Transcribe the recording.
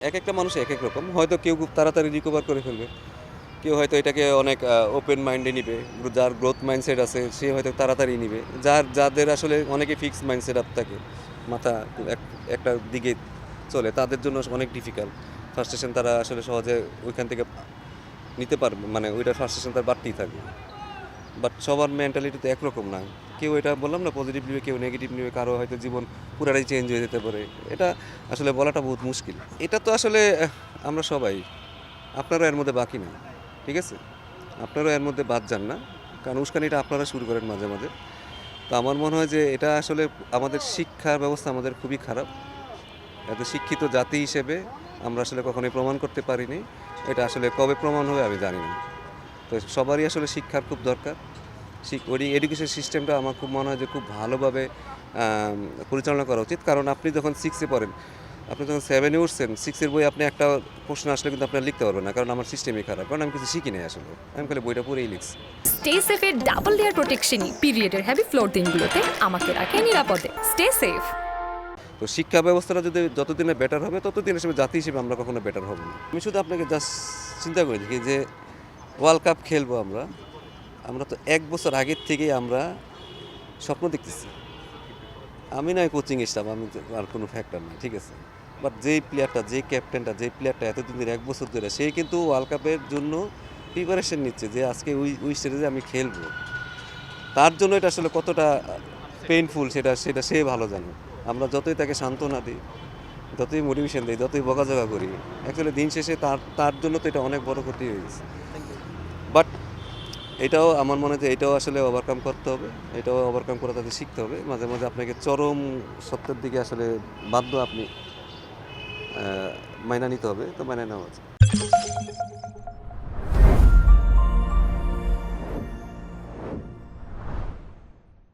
একেকটা মানুষ একেক রকম। হয়তো কেউ খুব তাড়াতাড়ি রিকভার করে ফেলবে। কেউ হয়তো এটাকে অনেক ওপেন মাইন্ডে নিবে। যার গ্রোথ মাইন্ডসেট আছে সে হয়তো তাড়াতাড়ি নিবে। যাদের আসলে অনেকে ফিক্সড মাইন্ডসেট আপ থাকে। মাথা এক একটা দিকে চলে তাদের জন্য অনেক ডিফিকাল্ট। ফ্রাস্ট্রেশন তারা আসলে সহজে ওইখান থেকে নিতে পারবে মানে ওইটার ফ্রাস্ট্রেশন তার বাড়তেই থাকবে। বাট সবার মেন্টালিটি তো একরকম না। কেউ এটা বললাম না পজিটিভ নিবে, কেউ নেগেটিভ নিবে, কারো হয়তো জীবন পুরাটাই চেঞ্জ হয়ে যেতে পারে। এটা আসলে বলাটা বহুত মুশকিল। এটা তো আসলে আমরা সবাই, আপনারাও এর মধ্যে বাকি না। ঠিক আছে? আপনারাও এর মধ্যে বাদ যান না। কারণ উস্কানিটা আপনারা শুরু করেন মাঝে, মাঝে। তো আমার মনে হয় যে এটা আসলে আমাদের শিক্ষা ব্যবস্থা আমাদের খুবই খারাপ। এত শিক্ষিত জাতি হিসেবে আমরা আসলে কখনোই প্রমাণ করতে পারিনি। এটা আসলে কবে প্রমাণ হবে আমি জানি না। তো সবারই আসলে শিক্ষার খুব দরকার। ওই এডুকেশন সিস্টেমটা আমার খুব মনে হয় যে খুব ভালোভাবে পরিচালনা করা উচিত। কারণ আপনি যখন 6 এ পড়েন, আপনি যখন 7 এ উঠছেন, 6 এর বই আপনি একটা প্রশ্ন আসলে কিন্তু আপনার লিখতে পারবেন না। কারণ আমার সিস্টেমই খারাপ। কারণ আমি কিছু শিখি নাই আসলে। আমি খালি বইটা পড়েই লিখছি। স্টে সেফের ডাবল লেয়ার প্রোটেকশনই পিরিয়ডের হেভি ফ্লোর দিনগুলোতে আমাকে রাখে নিরাপদে। Stay safe. তো শিক্ষা ব্যবস্থাটা যদি যতদিনে বেটার হবে, ততদিন হিসেবে জাতি হিসেবে আমরা কখনো বেটার হব না। আমি শুধু আপনাকে জাস্ট চিন্তা করে দেখি যে ওয়ার্ল্ড কাপ খেলবো আমরা। আমরা তো ১ বছর আগের থেকেই আমরা স্বপ্ন দেখতেছি। আমি নয় কোচিং স্টাফ, আমি আর কোনো ফ্যাক্টর নেই, ঠিক আছে? বাট যেই প্লেয়ারটা, যেই ক্যাপ্টেনটা, যেই প্লেয়ারটা এতদিন ধরে ১ বছর ধরে সে কিন্তু ওয়ার্ল্ড কাপের জন্য প্রিপারেশন নিচ্ছে যে আজকে ওই স্টেজে আমি খেলবো। তার জন্য এটা আসলে কতটা পেইনফুল সেটা সে ভালো জানে। আমরা যতই তাকে সান্ত্বনা দিই, যতই মোটিভেশন দিই, যতই বকাঝকা করি, অ্যাকচুয়ালি দিন শেষে তার জন্য তো এটা অনেক বড় ক্ষতি হয়ে গেছে। বাট এটাও আমার মনে হয় যে এটাও আসলে ওভারকাম করতে হবে। এটাও ওভারকাম করে তাদের শিখতে হবে। মাঝে, মাঝে আপনাকে চরম সত্যের দিকে আসলে বাধ্য আপনি মাইনা নিতে হবে। তো মাইনা নেওয়া উচিত।